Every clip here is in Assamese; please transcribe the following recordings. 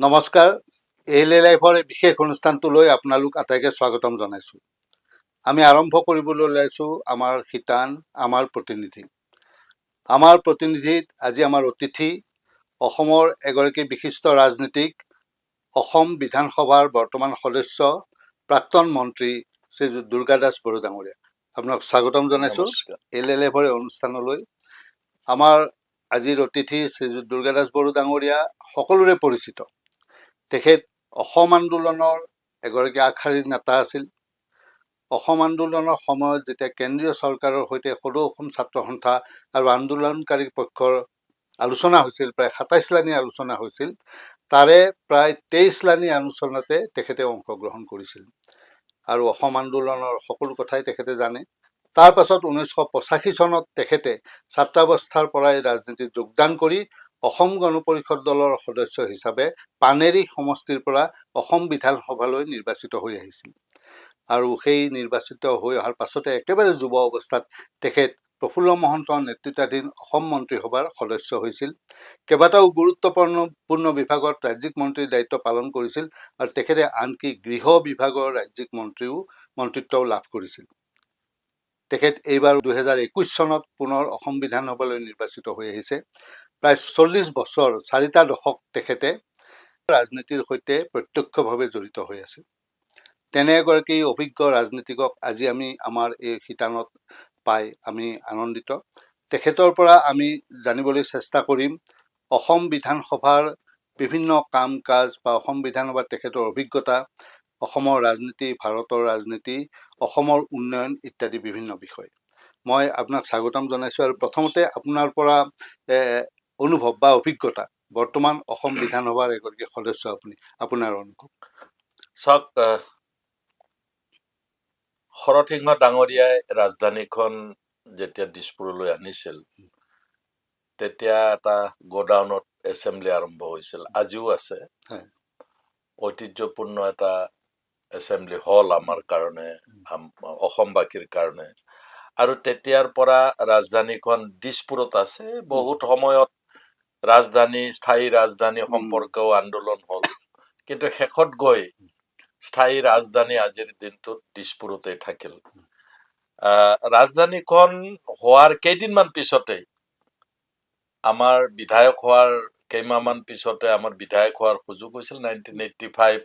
নমস্কাৰ, এএলএ লাইভৰ এই বিশেষ অনুষ্ঠানটোলৈ আপোনালোক আটাইকে স্বাগতম জনাইছোঁ। আমি আৰম্ভ কৰিবলৈ ওলাইছোঁ আমাৰ শিতান, আমাৰ প্ৰতিনিধি। আমাৰ প্ৰতিনিধিত আজি আমাৰ অতিথি অসমৰ এগৰাকী বিশিষ্ট ৰাজনীতিক, অসম বিধানসভাৰ বৰ্তমান সদস্য, প্ৰাক্তন মন্ত্ৰী শ্ৰীযুত দুৰ্গা দাস বড়ো ডাঙৰীয়া। আপোনাক স্বাগতম জনাইছোঁ এএলএ লাইভৰ এই অনুষ্ঠানলৈ। আমাৰ আজিৰ অতিথি শ্ৰীযুত দুৰ্গা দাস বড়ো ডাঙৰীয়া সকলোৰে পৰিচিত। তেখেত অসম আন্দোলনৰ এগৰাকী আগশাৰীৰ নেতা আছিল। অসম আন্দোলনৰ সময়ত যেতিয়া কেন্দ্ৰীয় চৰকাৰৰ সৈতে সদৌ অসম ছাত্ৰ সন্থা আৰু আন্দোলনকাৰী পক্ষৰ আলোচনা হৈছিল, প্ৰায় ২৭ লানি আলোচনা হৈছিল, তাৰে প্ৰায় ২৩ লানি আলোচনাতে তেখেতে অংশগ্ৰহণ কৰিছিল আৰু অসম আন্দোলনৰ সকলো কথাই তেখেতে জানে। তাৰ পাছত ১৯৮৫ চনত তেখেতে ছাত্ৰাৱস্থাৰ পৰাই ৰাজনীতিত যোগদান কৰি অসম গণ পৰিষদ দলৰ সদস্য হিচাপে পানেৰী সমষ্টিৰ পৰা অসম বিধানসভালৈ নিৰ্বাচিত হৈ আহিছিল আৰু সেই নিৰ্বাচিত হৈ অহাৰ পাছতে একেবাৰে যুৱ অৱস্থাত তেখেত প্ৰফুল্ল মহন্তৰ নেতৃত্বাধীন অসম মন্ত্ৰীসভাৰ সদস্য হৈছিল। কেইবাটাও গুৰুত্বপূৰ্ণ বিভাগত ৰাজ্যিক মন্ত্ৰীৰ দায়িত্ব পালন কৰিছিল আৰু তেখেতে আনকি গৃহ বিভাগৰ ৰাজ্যিক মন্ত্ৰীত্বও লাভ কৰিছিল। তেখেত এইবাৰ ২০২১ চনত পুনৰ অসম বিধানসভালৈ নিৰ্বাচিত হৈ আহিছে। প্ৰায় ৪০ বছৰ, ৪টা দশক তেখেতে ৰাজনীতিৰ সৈতে প্ৰত্যক্ষভাৱে জড়িত হৈ আছে। তেনে এগৰাকী অভিজ্ঞ ৰাজনীতিকক আজি আমি আমাৰ এই শিতানত পাই আমি আনন্দিত। তেখেতৰ পৰা আমি জানিবলৈ চেষ্টা কৰিম অসম বিধানসভাৰ বিভিন্ন কাম কাজ বা অসম বিধানসভাত তেখেতৰ অভিজ্ঞতা, অসমৰ ৰাজনীতি, ভাৰতৰ ৰাজনীতি, অসমৰ উন্নয়ন ইত্যাদি বিভিন্ন বিষয়। মই আপোনাক স্বাগতম জনাইছোঁ আৰু প্ৰথমতে আপোনাৰ পৰা অনুভৱ বা অভিজ্ঞতা, বৰ্তমান অসম বিধানসভাৰ এগৰাকী সদস্য আপুনি, আপোনাৰ অনুভৱ। চাওক, শৰৎসিংহ ডাঙৰীয়াই ৰাজধানীখন যেতিয়া দিছপুৰলৈ আনিছিল, তেতিয়া এটা গোডাউনত এছেম্বলি আৰম্ভ হৈছিল, আজিও আছে। ঐতিহ্যপূৰ্ণ এটা এছেম্বলি হল আমাৰ কাৰণে, অসমবাসীৰ কাৰণে। আৰু তেতিয়াৰ পৰা ৰাজধানীখন দিছপুৰত আছে। বহুত সময়ত স্থায়ী ৰাজধানী সম্পৰ্কেও আন্দোলন হল, কিন্তু শেষত গৈ স্থায়ী ৰাজধানী আজিৰ দিনটোত দিছপুৰতে থাকিল। ৰাজধানীখন হোৱাৰ কেইদিনমান পিছতে আমাৰ বিধায়ক হোৱাৰ কেইমাহমান পিছতে আমাৰ বিধায়ক হোৱাৰ সুযোগ হৈছিল 1985।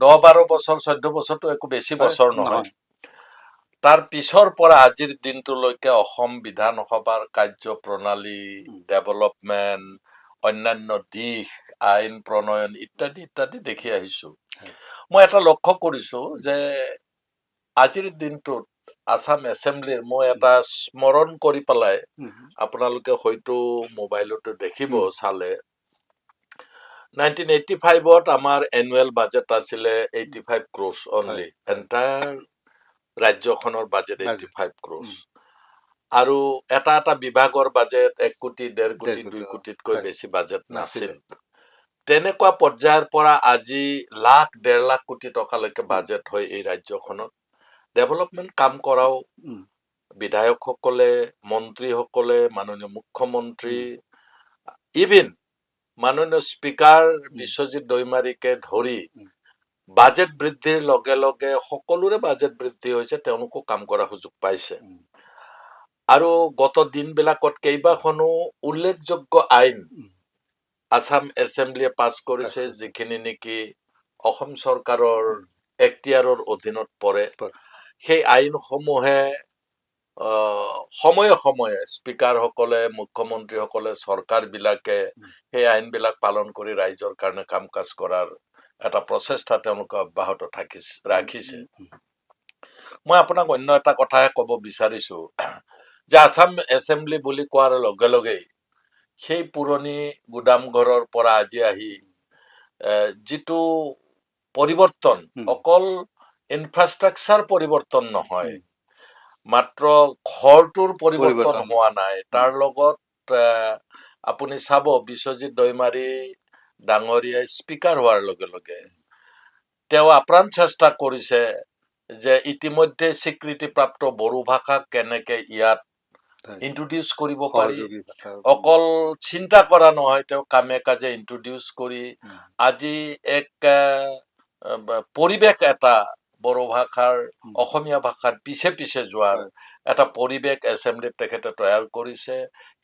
10-12 বছৰ, 14 বছৰটো একো বেছি বছৰ নহয়। তাৰ পিছৰ পৰা আজিৰ দিনটোলৈকে অসম বিধানসভাৰ কাৰ্যপ্ৰণালী, ডেভেলপমেণ্ট, অন্যান্য দিশ, আইন প্ৰণয়ন ইত্যাদি ইত্যাদি দেখি আহিছো। মই এটা লক্ষ্য কৰিছো যে আজিৰ দিনটোত আসাম এছেম্বলিৰ মই এটা স্মৰণ কৰি পেলাই, আপোনালোকে হয়তো মোবাইলতো দেখিব চালে, 1985ত আমাৰ এনুৱেল বাজেট আছিলে 85 ক্ৰ'ৰ্ছ অনলি। এণ্টায়াৰ ৰাজ্যখনৰ বাজেট 85 ক্ৰ'ৰ্ছ। আৰু এটা এটা বিভাগৰ বাজেট 1 কোটি, 1.5 কোটি, 2 কোটিতকৈ বেছি বাজেট নাছিল। তেনেকুৱা পৰ্যায়ৰ পৰা আজি 1,00,000-1.5 লাখ কোটি টকালৈকে বাজেট হয় এই ৰাজ্যখনত। ডেভেলপমেণ্ট কাম কৰাও বিধায়কসকলে, মন্ত্ৰীসকলে, মাননীয় মুখ্যমন্ত্ৰী, ইভিন মাননীয় স্পীকাৰ বিশ্বজিৎ দৈমাৰীকে ধৰি বাজেট বৃদ্ধিৰ লগে লগে সকলোৰে বাজেট বৃদ্ধি হৈছে, তেওঁলোকো কাম কৰাৰ সুযোগ পাইছে। আৰু গত দিনবিলাকত কেইবাখনো উল্লেখযোগ্য আইন আসাম এছেম্বলিয়ে পাছ কৰিছে, যিখিনি নেকি অসম চৰকাৰৰ এখতিয়াৰৰ অধীনত পৰে। সেই আইনসমূহে সময়ে সময়ে স্পীকাৰসকলে, মুখ্যমন্ত্ৰীসকলে, চৰকাৰবিলাকে সেই আইনবিলাক পালন কৰি ৰাইজৰ কাৰণে কাম কাজ কৰাৰ এটা প্ৰচেষ্টা তেওঁলোকে অব্যাহত ৰাখিছে। মই আপোনাক অন্য এটা কথাহে ক'ব বিচাৰিছো যে আসাম এছেম্বলি বুলি কোৱাৰ লগে লগেই সেই পুৰণি গুদামঘৰৰ পৰা আজি আহি যিটো পৰিৱৰ্তন, অকল ইনফ্ৰাষ্ট্ৰাকচাৰ পৰিৱৰ্তন নহয়, মাত্ৰ ঘৰটোৰ পৰিৱৰ্তন হোৱা নাই, তাৰ লগত আপুনি চাব বিশ্বজিৎ দৈমাৰী ডাঙৰীয়াই স্পীকাৰ হোৱাৰ লগে লগে তেওঁ আপ্ৰাণ চেষ্টা কৰিছে যে ইতিমধ্যে স্বীকৃতিপ্ৰাপ্ত বড়ো ভাষাক কেনেকে ইয়াত হয়। ইন্ট্ৰডিউচ কৰিব পাৰি। সহযোগী ভাষা অকল চিন্তা কৰা নহয়, তেওঁ কামে কাজে ইন্ট্ৰডিউচ কৰি আজি এক পৰিৱেশ এটা বড়ো ভাষাৰ অসমীয়া ভাষাৰ পিছে পিছে যোৱাৰ হয়। এটা পৰিৱেশ এছেম্বলিত তেখেতে তৈয়াৰ কৰিছে।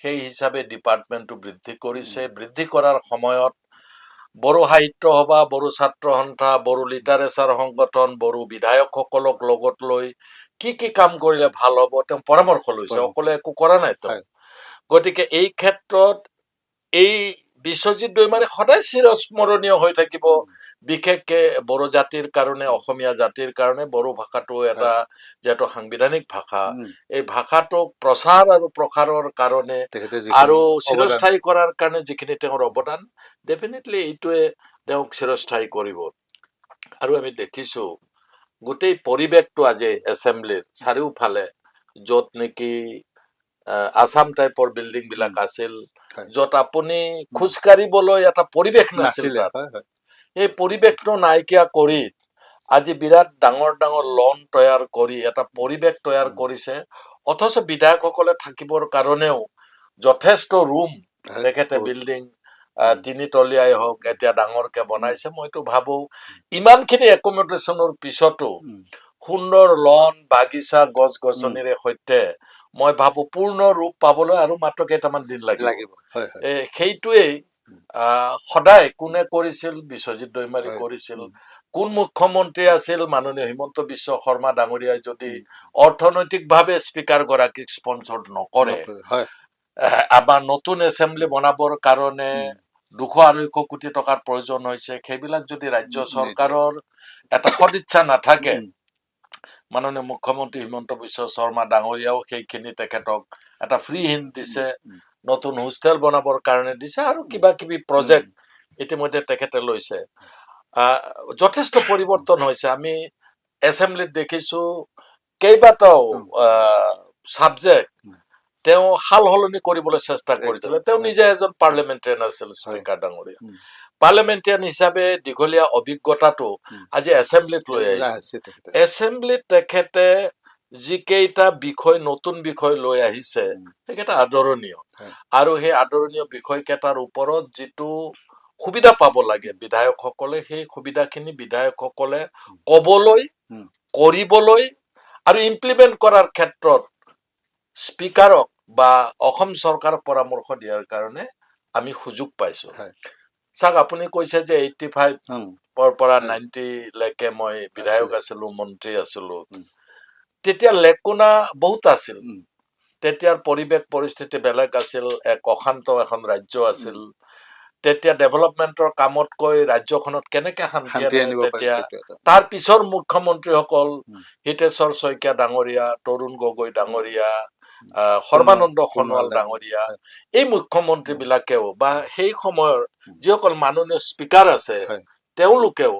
সেই হিচাপে ডিপাৰ্টমেণ্টটো বৃদ্ধি কৰিছে। বৃদ্ধি কৰাৰ সময়ত বড়ো সাহিত্য সভা, বড়ো ছাত্ৰ সন্থা, বড়ো লিটাৰেচাৰ সংগঠন, বড়ো বিধায়কসকলক লগত লৈ কি কি কাম কৰিলে ভাল হ'ব তেওঁ পৰামৰ্শ লৈছে। অকলে একো কৰা নাই তেওঁ। হয়। গতিকে এই ক্ষেত্ৰত এই বিশ্বজিৎ দৈমাৰী সদায় চিৰস্মৰণীয় হৈ থাকিব। বিশেষকে বড়ো জাতিৰ কাৰণে, অসমীয়া জাতিৰ কাৰণে বড়ো ভাষাটো এটা যিহেতু সাংবিধানিক ভাষা, এই ভাষাটোক প্ৰচাৰ আৰু প্ৰসাৰৰ কাৰণে তেখেতে যিখিনি আৰু অৱদান চিৰস্থায়ী কৰাৰ কাৰণে যিখিনি তেওঁৰ অৱদান, ডেফিনেটলি এইটোৱে তেওঁক চিৰস্থায়ী কৰিব। আৰু আমি দেখিছো গোটেই পৰিৱেশটো আজি এছেম্বলিৰ চাৰিওফালে য'ত নেকি আছাম টাইপৰ বিল্ডিং বিলাক আছিল, হয়। য'ত আপুনি খোজকাঢ়িবলৈ এটা পৰিৱেশ নাছিল নাছিলে। তাত। হয়, হয়। এই পৰিৱেশটো নাইকিয়া কৰি আজি বিৰাট ডাঙৰ ডাঙৰ লন তৈয়াৰ কৰি এটা পৰিৱেশ তৈয়াৰ কৰিছে। অথচ বিধায়কসকলে থাকিবৰ কাৰণেও যথেষ্ট ৰুম হয়, তেখেতে বহুত। বিল্ডিং তিনিতলীয়াই হওক এতিয়া ডাঙৰকে বনাইছে। মইতো ভাবো ইমানখিনি একমডেশ্যনৰ পিছতো সুন্দৰ লন, বাগিচা, গছ গছনিৰে সৈতে মই ভাবো পূৰ্ণ ৰূপ পাবলৈ আৰু মাত্ৰ কেইটামান দিন লাগিব। হয়, হয়। সেইটোৱেই সদায় কোনে কৰিছিল? বিশ্বজিৎ দৈমাৰী হয়। কৰিছিল। কোন মুখ্যমন্ত্ৰী আছিল? মাননীয় হিমন্ত বিশ্ব শৰ্মা ডাঙৰীয়াই যদি অৰ্থনৈতিকভাৱে স্পীকাৰ গৰাকীক স্পন্সৰ নকৰে, হয়। আমাৰ নতুন এছেম্বলি বনাবৰ কাৰণে 200-250 কোটি টকাৰ প্ৰয়োজন হৈছে। সেইবিলাক যদি ৰাজ্য চৰকাৰৰ এটা সদিচ্ছা নাথাকে, মাননীয় মুখ্যমন্ত্ৰী হিমন্ত বিশ্ব শৰ্মা ডাঙৰীয়াও সেইখিনি তেখেতক এটা ফ্ৰী হেণ্ড দিছে, নতুন হোষ্টেল বনাবৰ কাৰণে দিছে আৰু কিবা কিবি প্ৰজেক্ট ইতিমধ্যে তেখেতে লৈছে। যথেষ্ট পৰিৱৰ্তন হৈছে। আমি এছেম্বলিত দেখিছো কেইবাটাও ছাবজেক্ট তেওঁ সাল সলনি কৰিবলৈ চেষ্টা কৰিছিলে। তেওঁ নিজে এজন পাৰ্লিমেণ্টেৰিয়ান আছিল, স্পীকাৰ ডাঙৰীয়া। পাৰ্লিমেণ্টেৰিয়ান হিচাপে দীঘলীয়া অভিজ্ঞতাটো আজি এছেম্বলিত লৈ আহিছে। এছেম্বলিত তেখেতে যিকেইটা বিষয়, নতুন বিষয় লৈ আহিছে সেইকেইটা আদৰণীয়। আৰু সেই আদৰণীয় বিষয় কেইটাৰ ওপৰত যিটো সুবিধা পাব লাগে বিধায়কসকলে, সেই সুবিধাখিনি বিধায়কসকলে কবলৈ, কৰিবলৈ আৰু ইমপ্লিমেণ্ট কৰাৰ ক্ষেত্ৰত স্পীকাৰক বা অসম চৰকাৰক পৰামৰ্শ দিয়াৰ কাৰণে আমি সুযোগ পাইছো। চাওক, আপুনি কৈছে যে 85ৰ পৰা 90 লৈকে মই বিধায়ক আছিলো, মন্ত্ৰী আছিলো। তেতিয়া লেকুনা বহুত আছিল। তেতিয়াৰ পৰিৱেশ পৰিস্থিতি বেলেগ আছিল। এক অশান্ত এখন ৰাজ্য আছিল। তেতিয়া ডেভেলপমেন্টৰ কামতকৈ ৰাজ্যখনত কেনেকে শান্তি আনে, তেতিয়া তাৰ পিছৰ মুখ্যমন্ত্ৰীসকল হিতেশ্বৰ শইকীয়া ডাঙৰীয়া, তৰুণ গগৈ ডাঙৰীয়া, সৰ্বানন্দ সোণোৱাল ডাঙৰীয়া, এই মুখ্যমন্ত্ৰী বিলাকেও বা সেই সময়ৰ যিসকল মাননীয় স্পীকাৰ আছে তেওঁলোকেও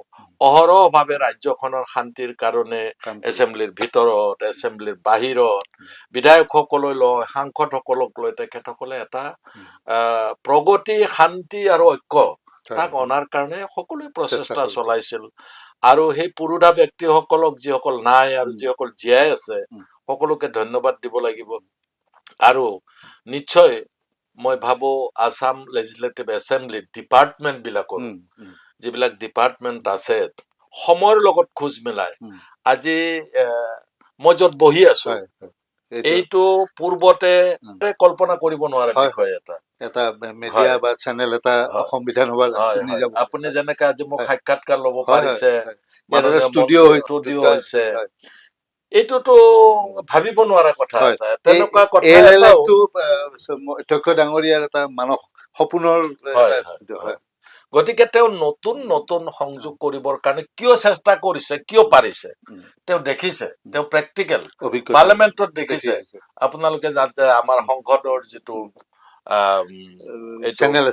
অহৰহভাৱে ৰাজ্যখনৰ শান্তিৰ কাৰণে এছেম্বলিৰ ভিতৰত, এছেম্বলিৰ বাহিৰত বিধায়কসকলক লৈ, সাংসদসকলক লৈ তেখেতসকলে এটা প্ৰগতি, শান্তি আৰু ঐক্য তাক অনাৰ কাৰণে সকলোৱে প্ৰচেষ্টা চলাইছিল। আৰু সেই পুৰুধা ব্যক্তিসকলক, যিসকল নাই আৰু যিসকল জীয়াই আছে, সকলোকে ধন্যবাদ দিব লাগিব। আৰু নিশ্চয় মই ভাবো আছাম লেজিসলেটিভ এছেম্বলিত ডিপাৰ্টমেণ্ট বিলাকৰ যিবিলাক ডিপাৰ্টমেণ্ট আছে, সময়ৰ লগত খোজ মিলাই আজি মই য'ত বহি আছো, এইটো পূৰ্বতে কল্পনা কৰিব নোৱাৰা বিষয় এটা মিডিয়া বা চেনেল এটা অসম বিধানসভাৰ শুনি যাব। আপুনি যেনেকে আজি মোক সাক্ষাৎকাৰ ল'ব পাৰিছে, ষ্টুডিঅ হৈছে, এইটোতো ভাবিব নোৱাৰা কথা এটা। তেনেকুৱা কথা এটাও অধ্যক্ষ ডাঙৰীয়াৰ এটা মানস সপোনৰ হয়। গতিকে তেওঁ নতুন নতুন সংযোগ কৰিবৰ কাৰণে কিয় চেষ্টা কৰিছে, কিয় পাৰিছে, তেওঁ দেখিছে, তেওঁ প্ৰেক্টিকেল পাৰ্লিমেণ্টত দেখিছে। আপোনালোকে যাতে আমাৰ সংসদৰ যিটো চেনেল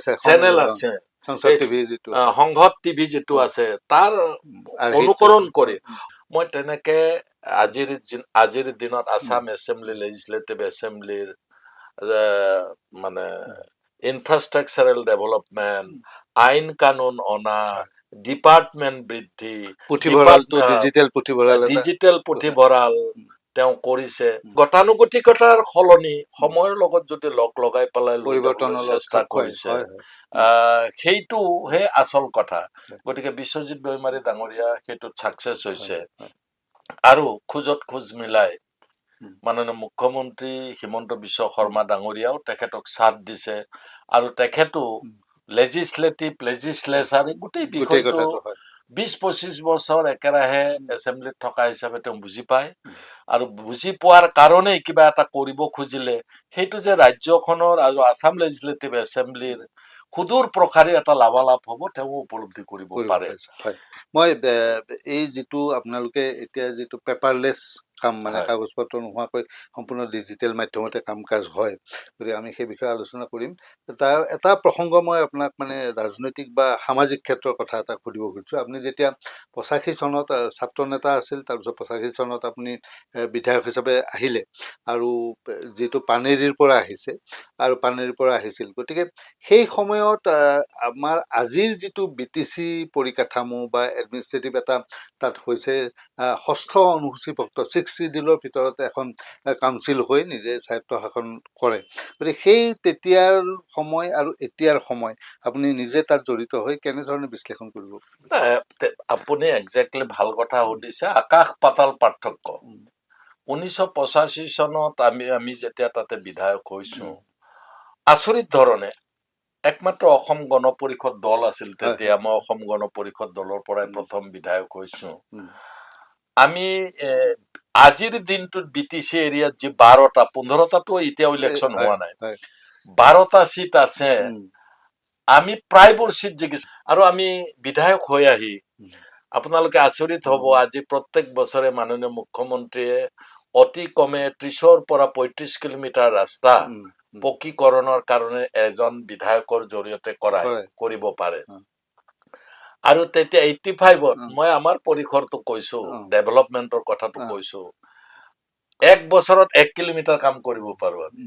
আছে, সংসদ টিভি যিটো আছে, তাৰ অনুকৰণ কৰি মই তেনেকে আজিৰ দিনত আছাম এছেম্বলি, লেজিসলেটিভ এছেম্বলিৰ মানে ইনফ্ৰাষ্ট্ৰাকচাৰেল ডেভেলপমেণ্ট, আইন কানুন অনা, ডিপাৰ্টমেণ্ট বৃদ্ধি, ডিজিটেল পুথিভঁৰাল, তেওঁ কৰিছে গতানুগতিকতাৰ সলনি সময়ৰ লগত যদি লগ লগাই পেলাই লৈ যাবলৈ পৰিৱৰ্তনৰ লগত চেষ্টা খাপ খুৱাই, কৰিছে হয়, হয়। সেইটোহে আচল কথা হয়। গতিকে বিশ্বজিৎ দৈমাৰী ডাঙৰীয়া সেইটোত ছাকচেছ হৈছে হয়। আৰু খোজত খোজ মিলাই উম। মাননীয় মুখ্যমন্ত্ৰী হিমন্ত বিশ্ব শৰ্মা ডাঙৰীয়াও তেখেতক সাথ দিছে আৰু তেখেতো লেজিছলেচাৰ গোটেই গোটেই বিষয়টো কথাটো হয় 20-25 বছৰ একেৰাহে এছেম্বলিত থকা হিচাপে তেওঁ বুজি পায় আৰু বুজি পোৱাৰ কাৰণেই কিবা এটা কৰিব খুজিলে সেইটো যে ৰাজ্যখনৰ আৰু আসাম লেজিছলেটিভ এছেম্বলিৰ সুদূৰ প্ৰসাৰী এটা লাভালাভ হ'ব তেওঁ উপলব্ধি কৰিব পাৰে পাৰিছে হয় মই এই যিটো আপোনালোকে এতিয়া যিটো পেপাৰলেছ কাম মানে হয়। কাগজ পত্ৰ নোহোৱাকৈ সম্পূৰ্ণ ডিজিটেল মাধ্যমতে কাম কাজ হয় গতিকে আমি সেই বিষয়ে আলোচনা কৰিম তাৰ এটা প্ৰসংগ মই আপোনাক মানে ৰাজনৈতিক বা সামাজিক ক্ষেত্ৰৰ কথা এটা সুধিব খুজিছোঁ আপুনি যেতিয়া 85 চনত ছাত্ৰ নেতা আছিল তাৰপিছত 85 চনত আপুনি বিধায়ক হিচাপে আহিলে আৰু যিটো পানেৰীৰ পৰা আহিছে আৰু পানেৰীৰ পৰা আহিছিল গতিকে সেই সময়ত আমাৰ আজিৰ যিটো BTC পৰিকাঠামো বা এডমিনিষ্ট্ৰেটিভ এটা তাত হৈছে ষষ্ঠ অনুসূচীভুক্ত 6 চিডিউলৰ ভিতৰতে এখন কাউন্সিল হৈ নিজে স্বায়ত্তশাসন কৰে গতিকে সেই তেতিয়াৰ সময় আৰু এতিয়াৰ সময় আপুনি নিজে তাত জড়িত হৈ কেনেধৰণে বিশ্লেষণ কৰিব আপুনি একজেক্টলি ভাল কথা সুধিছে আকাশ পাতাল পাৰ্থক্য 1985 চনত আমি যেতিয়া তাতে বিধায়ক হৈছো আচৰিত ধৰণে একমাত্ৰ অসম গণ পৰিষদ দল আছিল তেতিয়া মই অসম গণ পৰিষদ দলৰ পৰাই প্ৰথম বিধায়ক হৈছো আমি আজিৰ দিনটোত BTC এৰিয়াত যি 12টা 15টাতো এতিয়াও ইলেকশ্যন হোৱা নাই 12টা সিট আছে আমি প্ৰায়বোৰ সিট জিকিছো আৰু আমি বিধায়ক হৈ আহি আপোনালোকে আচৰিত হ'ব আজি প্ৰত্যেক বছৰে মাননীয় মুখ্যমন্ত্ৰীয়ে অতি কমে 30ৰ পৰা 35 কিলোমিটাৰ ৰাস্তা পকীকৰণৰ কাৰণে এজন বিধায়কৰ জৰিয়তে কৰিব পাৰে আৰু তেতিয়া 85ত মই আমাৰ পৰিসৰটো কৈছো ডেভেলপমেন্টৰ কথাটো কৈছো এক বছৰত 1 কিলোমিটাৰ কাম কৰিব পাৰো আমি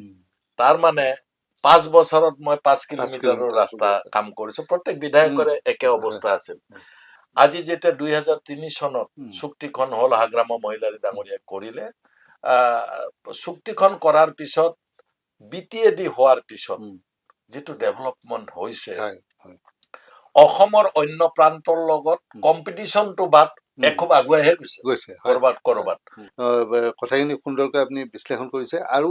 তাৰ মানে 5 বছৰত মই 5 কিলোমিটাৰৰ ৰাস্তা কাম কৰিছো প্ৰত্যেক বিধায়কৰে একে অৱস্থা আছিল আজি যেতিয়া 2003 চনত চুক্তিখন হল হাগ্ৰাম মহিলাৰী ডাঙৰীয়াই কৰিলে চুক্তিখন কৰাৰ পিছত BTAD হোৱাৰ পিছত যিটো ডেভেলপমেন্ট হৈছে অসমৰ অন্য প্ৰান্তৰ লগত কম্পিটিশনটো বাদ খুব আগুৱাইহে গৈছে কৰবাত কথাখিনি সুন্দৰকৈ আপুনি বিশ্লেষণ কৰিছে আৰু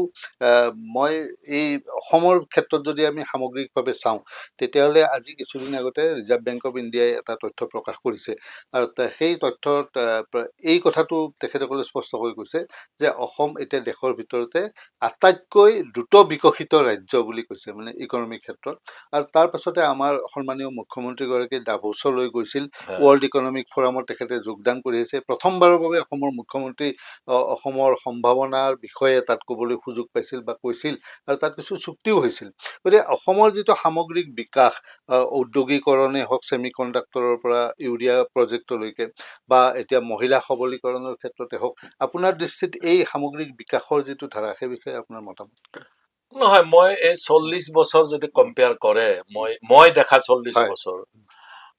মই এই অসমৰ ক্ষেত্ৰত যদি আমি সামগ্ৰিকভাৱে চাওঁ তেতিয়াহ'লে আজি কিছুদিন আগতে ৰিজাৰ্ভ বেংক অফ ইণ্ডিয়াই এটা তথ্য প্ৰকাশ কৰিছে আৰু সেই তথ্যত এই কথাটো তেখেতসকলে স্পষ্ট কৰি কৈছে যে অসম এতিয়া দেশৰ ভিতৰতে আটাইতকৈ দ্ৰুত বিকশিত ৰাজ্য বুলি কৈছে মানে ইকনমিক ক্ষেত্ৰত আৰু তাৰ পাছতে আমাৰ সন্মানীয় মুখ্যমন্ত্ৰীগৰাকী ডাভোছলৈ গৈছিল ৱৰ্ল্ড ইকনমিক ফৰামত তেখেতে যোগদান কৰি আহিছে প্ৰথমবাৰৰ বাবে অসমৰ মুখ্যমন্ত্ৰী অসমৰ সম্ভাৱনাৰ বিষয়ে তাত ক'বলৈ সুযোগ পাইছিল বা কৈছিল আৰু তাত কিছু চুক্তিও হৈছিল গতিকে অসমৰ যিটো সামগ্ৰিক বিকাশ ঔদ্যোগিকৰণেই হওক ছেমি কণ্ডাক্টৰৰ পৰা ইউৰিয়া প্ৰজেক্টলৈকে বা এতিয়া মহিলা সবলীকৰণৰ ক্ষেত্ৰতে হওক আপোনাৰ দৃষ্টিত এই সামগ্ৰিক বিকাশৰ যিটো ধাৰা সেই বিষয়ে আপোনাৰ মতামত নহয় মই এই 40 বছৰ যদি কম্পেয়াৰ কৰে মই দেখা 40 বছৰ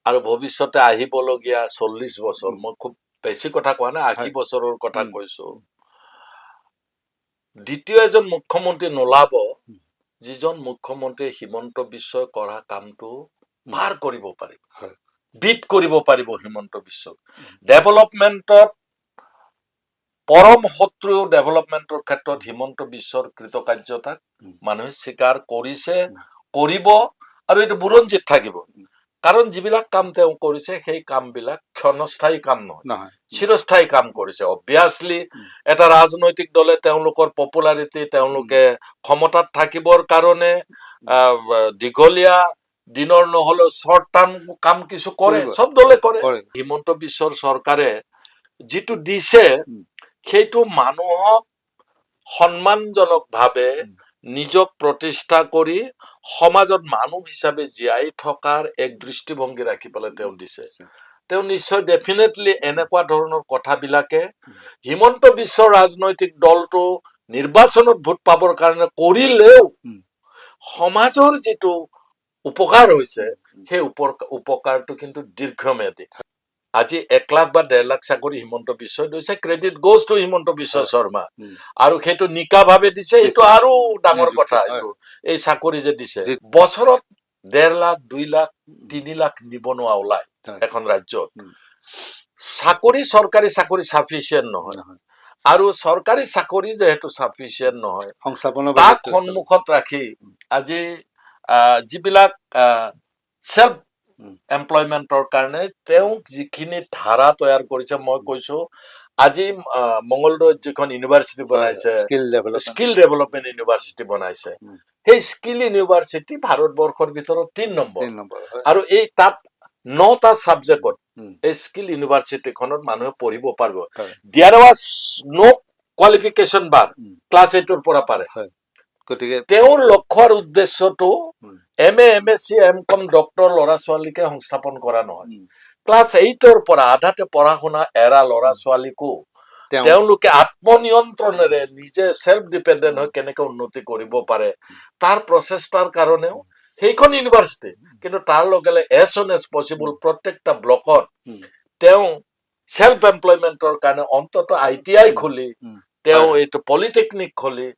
আৰু ভৱিষ্যতে আহিবলগীয়া 40 বছৰ মই খুব বেছি কথা কোৱা নাই 80 বছৰৰ কথা কৈছো দ্বিতীয় এজন মুখ্যমন্ত্ৰী নোলাব যিজন মুখ্যমন্ত্ৰী হিমন্ত বিশ্বই কৰা কামটো পাৰ কৰিব পাৰিব বিট কৰিব পাৰিব হিমন্ত বিশ্বক ডেভেলপমেন্টত পৰম শত্ৰু ডেভেলপমেন্টৰ ক্ষেত্ৰত হিমন্ত বিশ্বৰ কৃতকাৰ্যতাক মানুহে স্বীকাৰ কৰিছে কৰিব আৰু এইটো বুৰঞ্জীত থাকিব কাৰণ যিবিলাক কাম তেওঁ কৰিছে সেই কামবিলাক ক্ষণস্থায়ী কাম নহয় চিৰস্থায়ী কাম কৰিছে অবভিয়াছলি এটা ৰাজনৈতিক দলে তেওঁলোকৰ পপুলাৰিটি তেওঁলোকে ক্ষমতাত থাকিবৰ কাৰণে দীঘলীয়া দিনৰ নহলেও শৰ্ট টাৰ্ম কাম কিছু কৰে সব দলে কৰে হিমন্ত বিশ্বৰ চৰকাৰে যিটো দিছে সেইটো মানুহক সন্মানজনকভাৱে নিজক প্ৰতিষ্ঠা কৰি সমাজত মানুহ হিচাপে জীয়াই থকাৰ এক দৃষ্টিভংগী ৰাখি পেলাই তেওঁ দিছে তেওঁ নিশ্চয় ডেফিনেটলি এনেকুৱা ধৰণৰ কথাবিলাকে হিমন্ত বিশ্ব ৰাজনৈতিক দলটো নিৰ্বাচনত ভোট পাবৰ কাৰণে কৰিলেও সমাজৰ যিটো উপকাৰ হৈছে সেই উপকাৰটো কিন্তু দীৰ্ঘম্যাদী আজি 1 লাখ বা 1.5 লাখ চাকৰি হিমন্ত বিশ্বই দিছে, credit goes to Himanta Biswa Sarma, আৰু সেইটো নিকাভাৱে দিছে। এইটো আৰু ডাঙৰ কথা, এইটো এই চাকৰি যে দিছে বছৰত 1.5 লাখ 2 লাখ 3 লাখ নিবনুৱা ওলাই এখন ৰাজ্যত। চাকৰি চৰকাৰী চাকৰি চাফিচিয়েণ্ট নহয়, আৰু চৰকাৰী চাকৰি যেহেতু চাফিচিয়েণ্ট নহয়, তাক সন্মুখত ৰাখি আজি যিবিলাক সেল্ফ এমপ্লয়মেন্টৰ কাৰণে তেওঁ যিখিনি ধাৰা তৈয়াৰ কৰিছে, মই কৈছো আজি মংগলদৈত যিখন ইউনিভাৰ্চিটি বনাইছে, স্কিল ডেভেলপমেণ্ট ইউনিভাৰ্চিটি বনাইছে, সেই স্কিল ইউনিভাৰ্চিটি ভাৰতবৰ্ষৰ ভিতৰত 3 নম্বৰ, আৰু এই তাত 9টা ছাবজেক্টত এই স্কিল ইউনিভাৰ্চিটিখনত মানুহে পঢ়িব পাৰিব। There was no qualification bar, class 8ৰ পৰা পাৰে। গতিকে তেওঁৰ লক্ষ্য আৰু উদ্দেশ্যটো MA MSc MCom ডক্টৰ ল'ৰা ছোৱালীকে সংস্থাপন কৰা নহয়, ক্লাছ 8ৰ পৰা আধাতে পঢ়া শুনা এৰা ল'ৰা ছোৱালীকো তেওঁলোকে আত্মনিয়ন্ত্ৰণেৰে নিজে সেল্ফ ডিপেণ্ডেণ্ট হৈ কেনেকে উন্নতি কৰিব পাৰে তাৰ প্ৰচেষ্টাৰ কাৰণেও সেইখন ইউনিভাৰ্চিটি। কিন্তু তাৰ লগে লগে এজ চুন এজ পচিবল প্ৰত্যেকটা ব্লকত তেওঁ সেল্ফ এমপ্লয়মেন্টৰ কাৰণে অন্তত ITI খুলি, তেওঁ এইটো পলিটেকনিক খুলি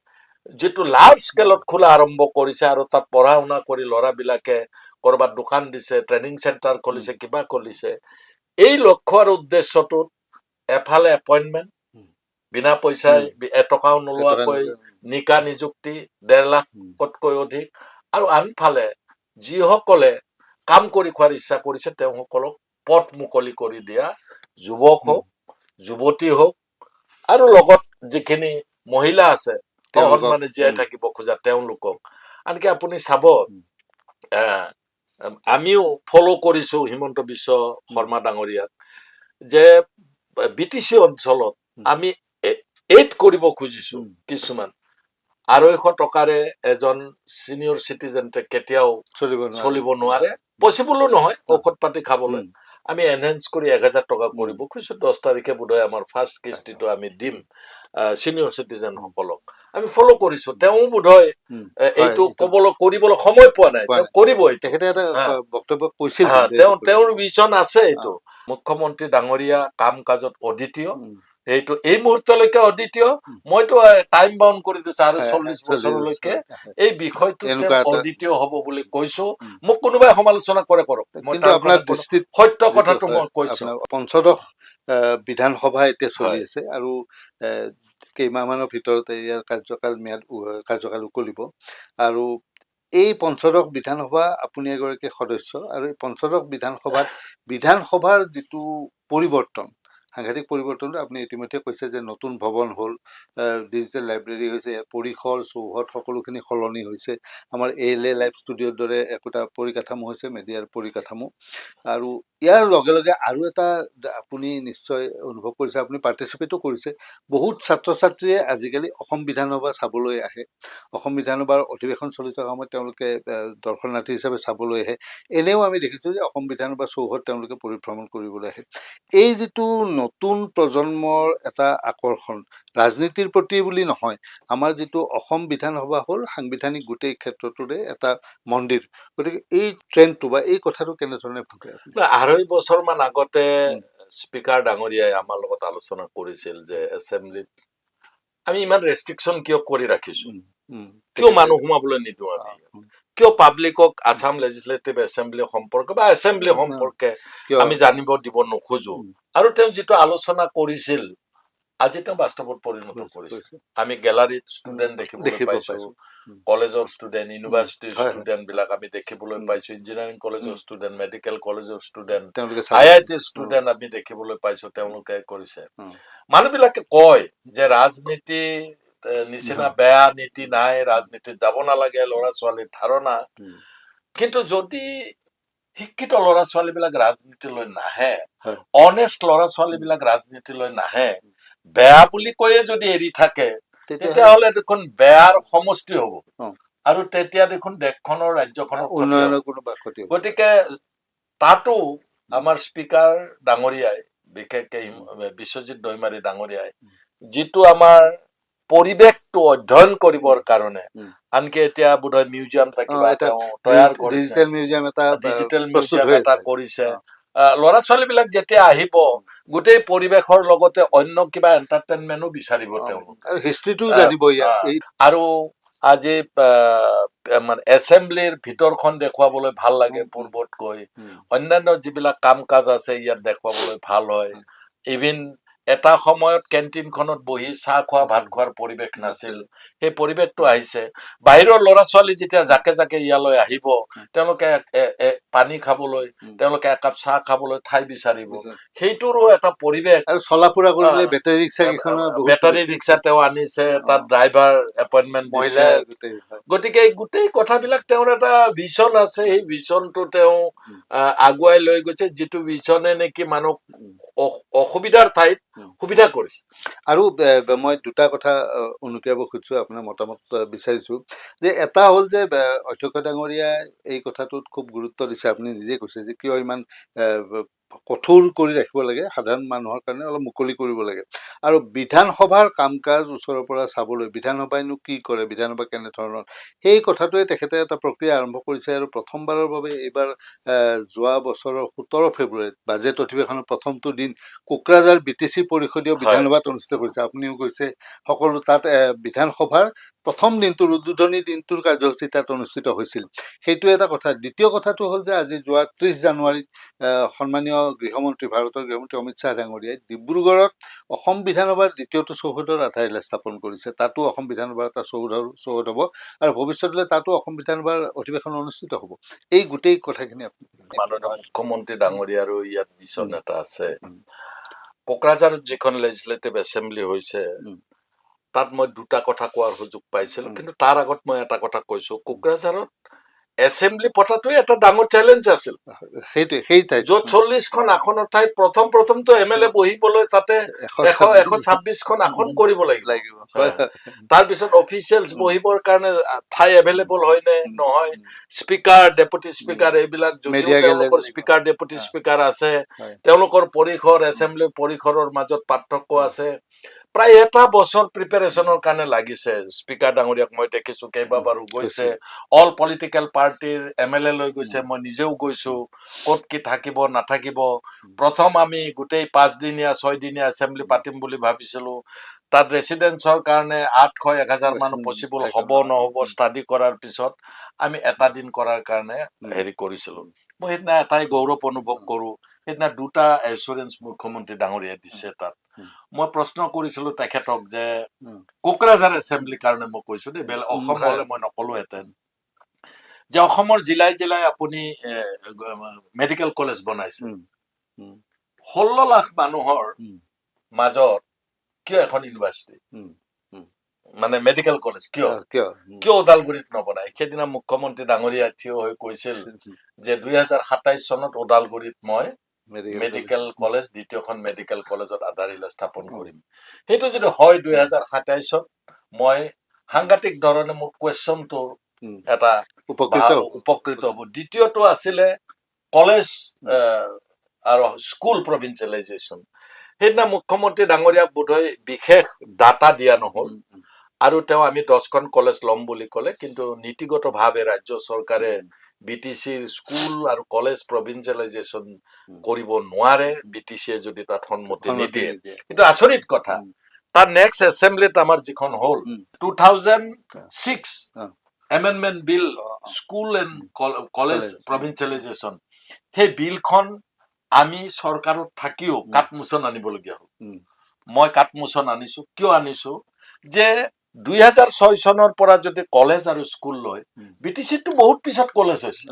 যিটো লাৰ্জ স্কেলত খোলা আৰম্ভ কৰিছে, আৰু তাত পঢ়া শুনা কৰি ল'ৰাবিলাকে কৰবাত দোকান দিছে, ট্ৰেইনিং চেণ্টাৰ খুলিছে, কিবা খুলিছে। এই লক্ষ্য আৰু উদ্দেশ্যটোত এফালে এপইণ্টমেণ্ট বিনা পইচাই এটকাও নোলোৱাকৈ নিকা নিযুক্তি 1.5 লাখতকৈ অধিক, আৰু আনফালে যিসকলে কাম কৰি খোৱাৰ ইচ্ছা কৰিছে তেওঁসকলক পথ মুকলি কৰি দিয়া, যুৱক হওক যুৱতী হওক, আৰু লগত যিখিনি মহিলা আছে সন্মানে জীয়াই থাকিব খোজা তেওঁলোকক। আনকি আপুনি চাব, আমিও ফলো কৰিছো হিমন্ত বিশ্ব শৰ্মা ডাঙৰীয়াক, যে BTC অঞ্চলত আমি এইড কৰিব খুজিছো কিছুমান 250 টকাৰে এজন চিনিয়ৰ চিটিজেনে কেতিয়াও চলিব নোৱাৰে, পচিবলো নহয় ঔষধ পাতি খাবলৈ। আমি এনহেন্স কৰি 1000 টকা কৰিব খুজিছো। 10 তাৰিখে বোধহয় আমাৰ ফাৰ্ষ্ট কিস্তিটো আমি দিম চিনিয়ৰ চিটিজেন সকলক। আমি ফলো কৰিছো, তেওঁ বোধহয় এইটো কৰিবলৈ সময় পোৱা নাই, তেওঁ কৰিব। তেওঁৰ ভিজন আছে এইটো। মুখ্যমন্ত্ৰী ডাঙৰীয়া কাম কাজত অদ্বিতীয়, এইটো এই মুহূৰ্তলৈকে অদ্বিতীয়। মইতো টাইম বাউণ্ড কৰি দিছো আৰু 40 বছৰলৈকে এই বিষয়টো অদ্বিতীয় হব বুলি কৈছো। মোক কোনোবাই সমালোচনা কৰে কৰক, সত্য কথাটো মই কৈছো। পঞ্চদশ বিধানসভা এতিয়া চলি আছে, আৰু কেইমাহমানৰ ভিতৰতে ইয়াৰ কাৰ্যকাল উকলিব। আৰু এই পঞ্চদশ বিধানসভা আপুনি এগৰাকী সদস্য, আৰু এই পঞ্চদশ বিধানসভাৰ যিটো পৰিৱৰ্তন, সাংঘাতিক পৰিৱৰ্তনটো আপুনি ইতিমধ্যে কৈছে যে নতুন ভৱন হ'ল, ডিজিটেল লাইব্ৰেৰী হৈছে, পৰিসৰ চৌহদ সকলোখিনি সলনি হৈছে, আমাৰ ALA লাইভ ষ্টুডিঅ'ৰ দৰে একোটা পৰিকাঠামো হৈছে, মেডিয়াৰ পৰিকাঠামো। আৰু ইয়াৰ লগে লগে আৰু এটা আপুনি নিশ্চয় অনুভৱ কৰিছে, আপুনি পাৰ্টিচিপেটো কৰিছে, বহুত ছাত্ৰ ছাত্ৰীয়ে আজিকালি অসম বিধানসভা চাবলৈ আহে। অসম বিধানসভাৰ অধিৱেশন চলি থকা সময়ত তেওঁলোকে দৰ্শনাৰ্থী হিচাপে চাবলৈ আহে। এনেও আমি দেখিছোঁ যে অসম বিধানসভা চৌহদ তেওঁলোকে পৰিভ্ৰমণ কৰিবলৈ আহে। এই যিটো নতুন প্ৰজন্মৰ এটা আকৰ্ষণ, ৰাজনীতিৰ প্ৰতি বুলি নহয়, আমাৰ যিটো অসম বিধানসভা হ'ল সাংবিধানিক গোটেই ক্ষেত্ৰটোৰে এটা মন্দিৰ। গতিকে এই ট্ৰেণ্ডটো বা এই কথাটো কেনেধৰণে ভাবে? 2.5 বছৰমান আগতে স্পিকাৰ ডাঙৰীয়াই আমাৰ লগত আলোচনা কৰিছিল যে এছেম্বলিত আমি ইমান ৰেষ্ট্ৰিকশ্যন কিয় কৰি ৰাখিছো, কিয় মানুহ সোমাবলৈ নিদিওঁ, আমি কিয় পাব্লিকক আছাম লেজিসলেটিভ এছেম্বলি সম্পৰ্কে বা এছেম্বলি সম্পৰ্কে আমি জানিব দিব নোখোজো। আৰু তেওঁ যিটো আলোচনা কৰিছিল আজি তেওঁ বাস্তৱত পৰিণত কৰিছে। আমি গেলাৰীত ষ্টুডেণ্ট দেখিবলৈ পাইছো, কলেজৰ ষ্টুডেণ্ট, ইউনিভাৰ্চিটিৰ ষ্টুডেণ্ট বিলাক আমি দেখিবলৈ পাইছো, ইঞ্জিনিয়াৰিং কলেজৰ ষ্টুডেণ্ট, মেডিকেল কলেজৰ ষ্টুডেণ্ট, IIT ষ্টুডেণ্ট আমি দেখিবলৈ পাইছো, তেওঁলোকে কৰিছে। মানুহবিলাকে কয় যে ৰাজনীতি নিচিনা বেয়া নীতি নাই, ৰাজনীতিত যাব নালাগে, ল'ৰা ছোৱালীৰ ধাৰণা। কিন্তু যদি শিক্ষিত ল'ৰা ছোৱালী বিলাক ৰাজনীতিলৈ নাহে, অনেষ্ট ল'ৰা ছোৱালী বিলাক ৰাজনীতিলৈ নাহে, বেয়া বুলি কৈয়ে যদি এৰি থাকে, তেতিয়াহ'লে দেখোন বেয়াৰ সমষ্টি হব, আৰু তেতিয়া দেখোন দেশখনৰ ৰাজ্যখনৰ উন্নয়নৰ কোনো ক্ষতি হ'ব। গতিকে তাতো আমাৰ স্পিকাৰ ডাঙৰীয়াই, বিশেষকে বিশ্বজিৎ দৈমাৰী ডাঙৰীয়াই যিটো আমাৰ পৰিৱেশটো অধ্যয়ন কৰিবৰ কাৰণে, আনকি এতিয়া বোধহয় মিউজিয়াম এটা কিবা তৈয়াৰ কৰিছে, ডিজিটেল মিউজিয়াম এটা কৰিছে, ল'ৰা ছোৱালী বিলাক যেতিয়া আহিব গোটেই পৰিৱেশৰ লগতে অন্য কিবা এন্টাৰটেইনমেন্টো বিচাৰিব তেওঁলোক আৰু হিষ্ট্ৰীটো জানিব ইয়াত এই আৰু আজি মানে এছেম্বলিৰ ভিতৰখন দেখুৱাবলৈ ভাল লাগে পূৰ্বতকৈ অন্যান্য যিবিলাক কাম কাজ আছে ইয়াত দেখুৱাবলৈ ভাল হয় ইভিন এটা সময়ত কেণ্টিনখনত বহি চাহ খোৱা ভাত খোৱাৰ পৰিৱেশ নাছিল সেই পৰিৱেশটো আহিছে বাহিৰৰ ল'ৰা ছোৱালী যেতিয়া জাকে জাকে ইয়ালৈ আহিব তেওঁলোকে পানী খাবলৈ তেওঁলোকে একাপ চাহ খাবলৈ ঠাই বিচাৰিব সেইটোৰো এটা পৰিৱেশ আৰু চলা ফুৰা কৰিবলৈ বেটাৰী ৰিক্সা কেইখনৰ বেটাৰী ৰিক্সা তেওঁ আনিছে তাত ড্ৰাইভাৰ এপইণ্টমেণ্ট মহিলা দিছে গতিকে এই গোটেই কথাবিলাক তেওঁৰ এটা ভিছন আছে সেই ভিছনটো তেওঁ আগুৱাই লৈ গৈছে যিটো ভিছনে নেকি মানুহক অসুবিধাৰ ঠাইত সুবিধা কৰিছে আৰু মই দুটা কথা অনুকিয়াব খুজিছো আপোনাৰ মতামত বিচাৰিছো যে এটা হ'ল যে অধ্যক্ষ ডাঙৰীয়াই এই কথাটোত খুব গুৰুত্ব দিছে আপুনি নিজে কৈছে যে কিয় ইমান কঠোৰ কৰি ৰাখিব লাগে সাধাৰণ মানুহৰ কাৰণে অলপ মুকলি কৰিব লাগে আৰু বিধানসভাৰ কাম কাজ ওচৰৰ পৰা চাবলৈ বিধানসভাইনো কি কৰে বিধানসভা কেনেধৰণৰ সেই কথাটোৱে তেখেতে এটা প্ৰক্ৰিয়া আৰম্ভ কৰিছে আৰু প্ৰথমবাৰৰ বাবে এইবাৰ যোৱা বছৰৰ 17 ফেব্ৰুৱাৰীত বাজেট অধিৱেশনৰ প্ৰথমটো দিন কোকৰাঝাৰ BTC পৰিষদীয় বিধানসভাত অনুষ্ঠিত কৰিছে আপুনিও কৈছে সকলো তাত বিধানসভাৰ প্ৰথম দিনটোৰ উদ্বোধনী দিনটোৰ কাৰ্যসূচী তাত অনুষ্ঠিত হৈছিল সেইটো এটা কথা দ্বিতীয় কথাটো হ'ল যে আজি যোৱা 30 জানুৱাৰীত সন্মানীয় গৃহমন্ত্ৰী ভাৰতৰ গৃহমন্ত্ৰী অমিত শ্বাহ ডাঙৰীয়াই ডিব্ৰুগড়ত অসম বিধানসভাৰ দ্বিতীয়টো চৌহদৰ আধাৰশিলা স্থাপন কৰিছে তাতো অসম বিধানসভাৰ এটা চৌহদ হ'ব আৰু ভৱিষ্যতলৈ তাতো অসম বিধানসভাৰ অধিৱেশন অনুষ্ঠিত হ'ব এই গোটেই কথাখিনি আপুনি মাননীয় মুখ্যমন্ত্ৰী ডাঙৰীয়াৰো ইয়াত ভিছন এটা আছে কোকৰাঝাৰত যিখন লেজিসলেটিভ এছেম্বলি হৈছে তাত মই দুটা কথা কোৱাৰ সুযোগ পাইছিলো কিন্তু তাৰ আগত মই এটা কথা কৈছো কোকৰাঝাৰত এছেম্বলি পতাটোৱে এটা ডাঙৰ চেলেঞ্জ আছিল সেইটাই য'ত 40খন আসনৰ ঠাইত প্ৰথমটো MLA বহিবলৈ তাতে 126খন আসন কৰিব লাগিব তাৰপিছত অফিচিয়েলছ বহিবৰ কাৰণে ঠাই এভেইলেবল হয় নে নহয় স্পিকাৰ ডেপুটি স্পিকাৰ এইবিলাক যদিও তেওঁলোকৰ স্পিকাৰ ডেপুটি স্পিকাৰ আছে তেওঁলোকৰ পৰিসৰ এছেম্বলিৰ পৰিসৰৰ মাজত পাৰ্থক্য আছে প্ৰায় এটা বছৰ প্ৰিপাৰেচনৰ কাৰণে লাগিছে স্পিকাৰ ডাঙৰীয়াক মই দেখিছো কেইবাবাৰো গৈছে অল পলিটিকেল পাৰ্টিৰ MLA লৈ গৈছে মই নিজেও গৈছো ক'ত কি থাকিব নাথাকিব প্ৰথম আমি গোটেই 5 দিনীয়া 6 দিনীয়া এছেম্বলি পাতিম বুলি ভাবিছিলো তাত ৰেচিডেন্সৰ কাৰণে 800-1000 মানুহ পসিবল হ'ব নহ'ব ষ্টাডি কৰাৰ পিছত আমি এটা দিন কৰাৰ কাৰণে হেৰি কৰিছিলো মই সেইদিনা এটাই গৌৰৱ অনুভৱ কৰো সেইদিনা দুটা এছুৰেঞ্চ মুখ্যমন্ত্ৰী ডাঙৰীয়াই দিছে তাত মই প্ৰশ্ন কৰিছিলো তেখেতক যে কোকৰাঝাৰ এছেম্বলিৰ কাৰণে মই কৈছো দেই অসম হলে মই নকলোহেঁতেন যে অসমৰ জিলাই জিলাই আপুনি মেডিকেল কলেজ বনাইছে 16 লাখ মানুহৰ মাজত কিয় এখন ইউনিভাৰ্চিটি মানে মেডিকেল কলেজ কিয় ওদালগুৰিত নবনায় সেইদিনা মুখ্যমন্ত্ৰী ডাঙৰীয়া থিয় হৈ কৈছিল যে 2027 চনত ওদালগুৰিত মই মেডিকেল কলেজ দ্বিতীয়খন মেডিকেল কলেজত আধাৰশিলা স্থাপন কৰিম সেইটো যদি হয় 2027ত মই সাংঘাতিক ধৰণে মোৰ কুৱেশ্যনটোৰ এটা উপকৃত হ'ব দ্বিতীয়টো আছিলে কলেজ আৰু স্কুল প্ৰভিন্সিয়েলাইজেশ্যন সেইদিনা মুখ্যমন্ত্ৰী ডাঙৰীয়াক বোধহয় বিশেষ ডাটা দিয়া নহ'ল আৰু তেওঁ আমি 10খন কলেজ ল'ম বুলি ক'লে কিন্তু নীতিগতভাৱে ৰাজ্য চৰকাৰে BTCৰ স্কুল আৰু কলেজ প্ৰভিন্সিয়েলাইজেশ্যন কৰিব নোৱাৰে BTCয়ে যদি তাত সন্মতি নিদিয়ে কিন্তু আচৰিত কথা তাৰ নেক্সট এছেম্বলিত আমাৰ যিখন হ'ল 2006 amendment bill school and college provincialisation সেই বিলখন আমি চৰকাৰত থাকিও কাটমোচন আনিবলগীয়া হ'ল মই কাটমোচন আনিছো কিয় আনিছো যে 2006 চনৰ পৰা যদি কলেজ আৰু স্কুল লয় BTCটো বহুত পিছত কলেজ হৈছে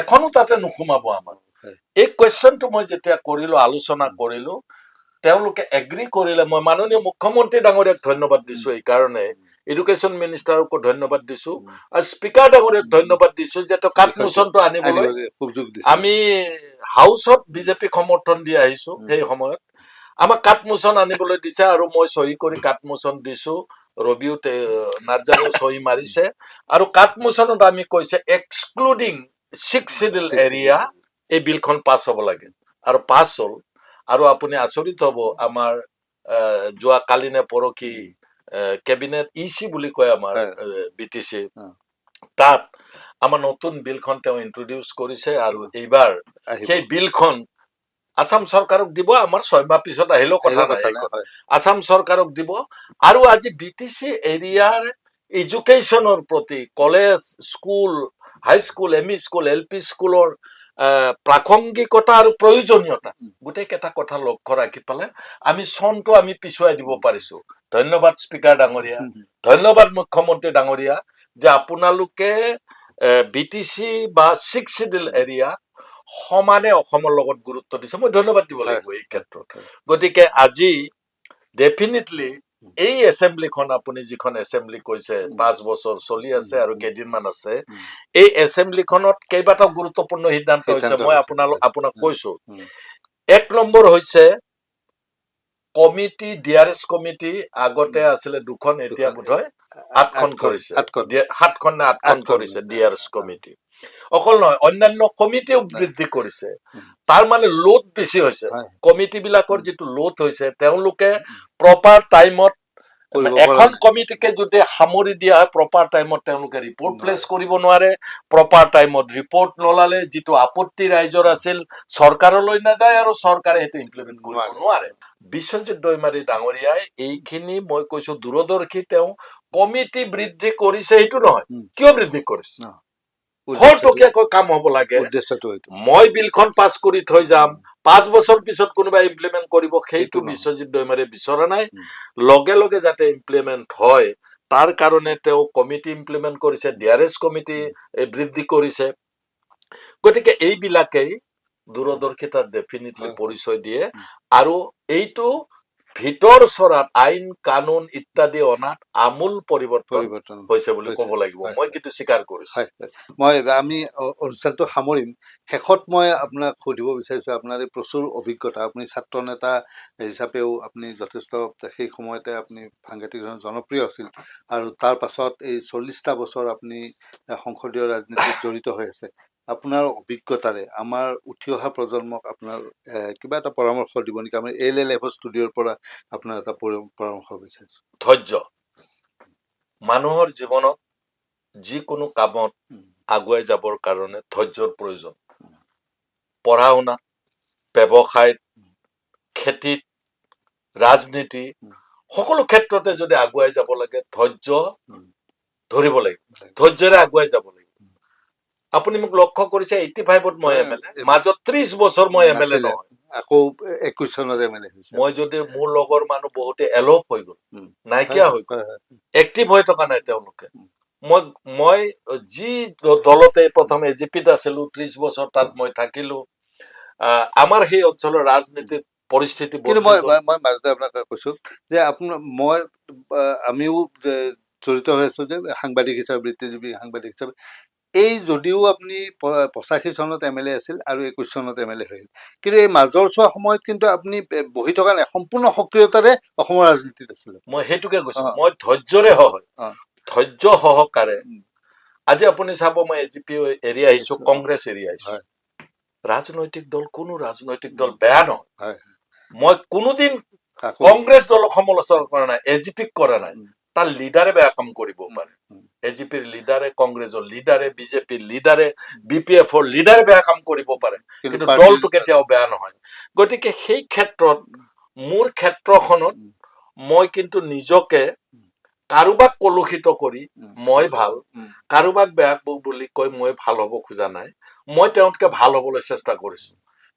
এখনো তাতে নোসোমাব আমাৰ এই কুৱেশ্যনটো মই যেতিয়া কৰিলো আলোচনা কৰিলো তেওঁলোকে এগ্ৰি কৰিলে মই মাননীয় মুখ্যমন্ত্ৰী ডাঙৰীয়াক ধন্যবাদ দিছো এই কাৰণে এডুকেশ্যন মিনিষ্টাৰকো ধন্যবাদ দিছো আৰু স্পিকাৰ ডাঙৰীয়াক ধন্যবাদ দিছো যে কাটমোচনটো আনিবলৈ আমি হাউচত বিজেপিক সমৰ্থন দি আহিছো সেই সময়ত আমাক কাটমোচন আনিবলৈ দিছে আৰু মই সহি কৰি কাটমোচন দিছো ৰবিউ নাৰ্জাৰীও সহি মাৰিছে আৰু কাটমোচনত আমি কৈছে এক্সক্লুডিং 6 চিডিল এৰিয়া এই বিলখন পাছ হ'ব লাগে আৰু পাছ হ'ল আৰু আপুনি আচৰিত হ'ব আমাৰ যোৱা কালি নে পৰহি কেবিনেট EC বুলি কয় আমাৰ BTC তাত আমাৰ নতুন বিলখন তেওঁ ইন্ট্ৰডিউচ কৰিছে আৰু হয়। এইবাৰ আহিব সেই বিলখন আসাম চৰকাৰক দিব। আমাৰ 6 মাহ পিছত আহিলেও কথা নাই এইখন। হয় আসাম চৰকাৰক দিব। আৰু আজি BTC এৰিয়াৰ এডুকেশ্যনৰ প্ৰতি কলেজ, স্কুল, হাই স্কুল, ME স্কুল, LP স্কুলৰ প্ৰাসংগিকতা আৰু প্ৰয়োজনীয়তা গোটেইকেইটা কথা লক্ষ্য ৰাখি পেলাই আমি চনটো আমি পিছুৱাই দিব পাৰিছো। ধন্যবাদ স্পিকাৰ ডাঙৰীয়া, ধন্যবাদ মুখ্যমন্ত্ৰী ডাঙৰীয়া, যে আপোনালোকে BTC বা 6 শিডিউল এৰিয়া সমানে অসমৰ লগত গুৰুত্ব দিছে। মই ধন্যবাদ দিব লাগিব এই ক্ষেত্ৰত। গতিকে আজি ডেফিনেটলি এই এছেম্বলিখন, আপুনি যিখন এছেম্বলি কৈছে 5 বছৰ চলি আছে আৰু কেইদিনমান আছে, এই এছেম্বলিখনত কেইবাটাও গুৰুত্বপূৰ্ণ সিদ্ধান্ত হৈছে। মই আপোনাক কৈছো, 1 নম্বৰ হৈছে কমিটি, DRS কমিটি আগতে আছিলে 2খন, এতিয়া বোধহয় 8খন কৰিছে, 7খন নে 8খন কৰিছে DRS কমিটি। অকল নহয়, অন্যান্য কমিটিও বৃদ্ধি কৰিছে। তাৰ মানে লোড বেছি হৈছে। কমিটি বিলাকৰ যিটো লোড হৈছে, তেওঁলোকে প্ৰপাৰ টাইমত এখন কমিটিকে যদি সামৰি দিয়া হয়, প্ৰপাৰ টাইমত তেওঁলোকে ৰিপৰ্ট প্লেচ কৰিব নোৱাৰে। প্ৰপাৰ টাইমত ৰিপৰ্ট নলালে যিটো আপত্তি ৰাইজৰ আছিল, চৰকাৰলৈ নাযায় আৰু চৰকাৰে সেইটো ইমপ্লিমেণ্ট কৰিব নোৱাৰে। বিশ্বজিৎ দৈমাৰী ডাঙৰীয়াই এইখিনি, মই কৈছো দূৰদৰ্শী, তেওঁ কমিটি বৃদ্ধি কৰিছে সেইটো নহয়, কিয় বৃদ্ধি কৰিছে, খৰতকীয়াকৈ কাম হ'ব লাগে। মই বিলখন পাছ কৰি থৈ যাম, 5 বছৰ পিছত কোনোবাই ইমপ্লিমেণ্ট কৰিব, সেইটো বিশ্বজিৎ দৈমাৰীয়ে বিচৰা নাই। লগে লগে যাতে ইমপ্লিমেণ্ট হয়, তাৰ কাৰণে তেওঁ কমিটি ইমপ্লিমেণ্ট কৰিছে, DRS কমিটি বৃদ্ধি কৰিছে। গতিকে এইবিলাকেই দূৰদৰ্শিতাৰ ডেফিনেটলি পৰিচয় দিয়ে। আৰু এইটো ভিতৰ চৰাত আইন কানুন ইত্যাদি অনাত আমূল পৰিৱৰ্তন হৈছে বুলি ক'ব লাগিব। মই কিন্তু স্বীকাৰ কৰিছো। আমি অনুষ্ঠানটো সামৰিম। শেষত মই আপোনাক সুধিব বিচাৰিছো, আপোনাৰ এই প্ৰচুৰ অভিজ্ঞতা, আপুনি ছাত্ৰ নেতা হিচাপেও আপুনি যথেষ্ট, সেই সময়তে আপুনি সাংঘাতিক জনপ্ৰিয় আছিল, আৰু তাৰ পাছত এই 40টা বছৰ আপুনি সংসদীয় ৰাজনীতিত জড়িত হৈ আছে। আপোনাৰ অভিজ্ঞতাৰে আমাৰ উঠি অহা প্ৰজন্মক আপোনাৰ কিবা এটা পৰামৰ্শ দিব নেকি? আমি ALLF ষ্টুডিঅ'ৰ পৰা আপোনাৰ এটা পৰামৰ্শ বিচাৰিছো। ধৈৰ্য। মানুহৰ জীৱনত যিকোনো কামত আগুৱাই যাবৰ কাৰণে ধৈৰ্যৰ প্ৰয়োজন। পঢ়া শুনা, ব্যৱসায়ত, খেতিত, ৰাজনীতি, সকলো ক্ষেত্ৰতে যদি আগুৱাই যাব লাগে, ধৈৰ্য ধৰিব লাগিব, ধৈৰ্যৰে আগুৱাই যাব লাগিব। আপুনি মোক লক্ষ্য কৰিছে, 85ত মই MLA, মাজত 30 বছৰ মই MLA নহয়। আকৌ 21 চনত MLA হৈছে। মই যদি, মোৰ লগৰ মানুহ বহুতে এলপ হৈ গ'ল, নাইকিয়া হৈ গ'ল, এক্টিভ হৈ থকা নাই তেওঁলোকে। মই যি দলতে প্ৰথম AGPত আছিলো, 30 বছৰ তাত মই থাকিলো। আমাৰ সেই অঞ্চলৰ ৰাজনীতিৰ পৰিস্থিতি, কিন্তু মই মাজতে আপোনাক কৈছো যে আমিও জড়িত হৈ আছো যে সাংবাদিক হিচাপে, বৃত্তিজীৱী সাংবাদিক হিচাপে। এই যদিও আপুনি 85 চনত MLA আছিল আৰু 21 চনত MLA হৈছিল, কিন্তু এই মাজৰ চোৱা সময়ত কিন্তু আপুনি বহি থকা নাই, সম্পূৰ্ণ সক্ৰিয়তাৰে অসমৰ ৰাজনীতিত আছিলে। মই সেইটোকে কৈছো, মই ধৈৰ্যৰে ধৈৰ্য সহকাৰে। আজি আপুনি চাব, মই AGP এৰি আহিছো, কংগ্ৰেছ এৰি আহিছো। ৰাজনৈতিক দল, কোনো ৰাজনৈতিক দল বেয়া নহয়। মই কোনোদিন কংগ্ৰেছ দলক সমালোচনা কৰা নাই, AGPক কৰা নাই। তাৰ লিডাৰে বেয়া কাম কৰিব পাৰে। AGPৰ লিডাৰে, কংগ্ৰেছৰ লিডাৰে, BJPৰ লিডাৰে, BPFৰ লিডাৰে বেয়া কাম কৰিব পাৰে, কিন্তু দলটো কেতিয়াও বেয়া নহয়। গতিকে সেই ক্ষেত্ৰত, মোৰ ক্ষেত্ৰখনত মই কিন্তু নিজকে কাৰোবাক কলুষিত কৰি মই ভাল, কাৰোবাক বেয়া বুলি কৈ মই ভাল হ'ব খোজা নাই। মই তেওঁতকে ভাল হ'বলৈ চেষ্টা কৰিছো,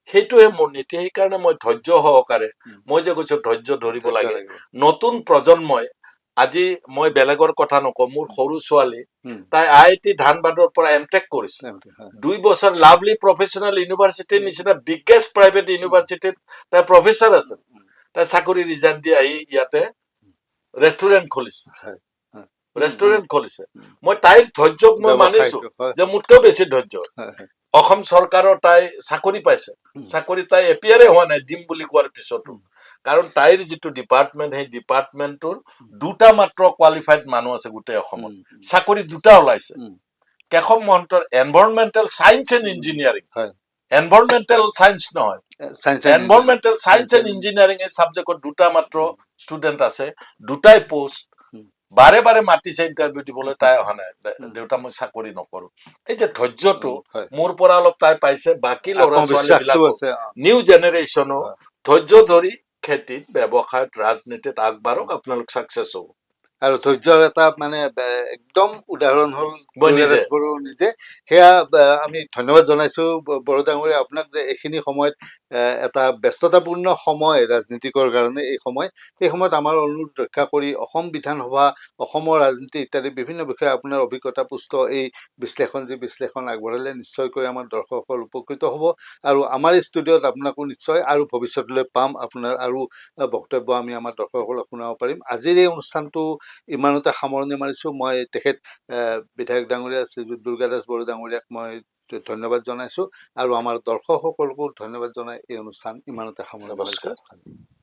সেইটোৱে মোৰ নীতি। সেইকাৰণে মই ধৈৰ্য সহকাৰে, মই যে কৈছো ধৈৰ্য ধৰিব লাগে। নতুন প্ৰজন্মই, আজি মই বেলেগৰ কথা নকওঁ, মোৰ সৰু ছোৱালী, তাই IIT ধানবাদৰ পৰা MTech কৰিছে। 2 বছৰ লাভলি প্ৰফেচনেল ইউনিভাৰ্চিটিৰ নিচিনা বিগেষ্ট প্ৰাইভেট ইউনিভাৰ্চিটিত তাই প্ৰফেচাৰ আছে। তাই চাকৰি ৰিজাইন দি আহি ইয়াতে ৰেষ্টুৰেণ্ট খুলিছে। মই তাইৰ ধৈৰ্যক মই মানিছো, যে মোতকেও বেছি ধৈৰ্য। অসম চৰকাৰৰ তাই চাকৰি পাইছে, চাকৰি তাই এপিয়াৰে হোৱা নাই দিম বুলি কোৱাৰ পিছতো। কাৰণ তাইৰ যিটো ডিপাৰ্টমেণ্ট, সেই ডিপাৰ্টমেণ্টটোৰ 2টা মাত্ৰ কোৱালিফাইড মানুহ আছে গোটেই অসমত, চাকৰি 2টা ওলাইছে। কেশৱ মহন্তৰ environmental science and engineering, environmental science নহয়, এনভাইৰনমেণ্টেল চায়েন্স এণ্ড ইঞ্জিনিয়াৰিং এই চাবজেক্টত 2টা মাত্ৰ ষ্টুডেণ্ট আছে, 2টাই পোষ্ট। বাৰে বাৰে মাতিছে ইণ্টাৰভিউ দিবলৈ, তাই অহা নাই। দেউতা মই চাকৰি নকৰো। এই যে ধৈৰ্যটো হয় মোৰ পৰা অলপ তাই পাইছে, বাকী ল'ৰা ছোৱালী আত্মবিশ্বাসটো বিলাকো আছে নিউ জেনেৰেশ্যনো হয়। ধৈৰ্য ধৰি খেতিত, ব্যৱসায়ত, ৰাজনীতিত আগবাঢ়ক, আপোনালোক চাকচেছ হ'ব। আৰু ধৈৰ্যৰ এটা মানে একদম উদাহৰণ হ'ল মই দুৰ্গাদাস নিজে বড়ো নিজে। সেয়া আমি ধন্যবাদ জনাইছো বড়ো ডাঙৰীয়া আপোনাক, যে এইখিনি সময়ত এটা ব্যস্ততাপূৰ্ণ সময় ৰাজনীতিকৰ কাৰণে এই সময়ত আমাৰ অনুৰোধ ৰক্ষা কৰি অসম বিধানসভা, অসমৰ ৰাজনীতি ইত্যাদি বিভিন্ন বিষয়ে আপোনাৰ অভিজ্ঞতা পুষ্ট এই বিশ্লেষণ আগবঢ়ালে নিশ্চয়কৈ আমাৰ দৰ্শকসকল উপকৃত হ'ব। আৰু আমাৰ ষ্টুডিঅ'ত আপোনাকো নিশ্চয় আৰু ভৱিষ্যতলৈ পাম, আপোনাৰ আৰু বক্তব্য আমি আমাৰ দৰ্শকসকলক শুনাব পাৰিম। আজিৰ এই অনুষ্ঠানটো ইমানতে সামৰণি মাৰিছোঁ। মই তেখেত বিধায়ক ডাঙৰীয়া শ্ৰীযুত দুৰ্গাদাস বড়ো ডাঙৰীয়াক মই ধন্যবাদ জনাইছোঁ, আৰু আমাৰ দৰ্শকসকলকো ধন্যবাদ জনাই এই অনুষ্ঠান ইমানতে সামৰণি নমস্কাৰ। মাৰিছোঁ।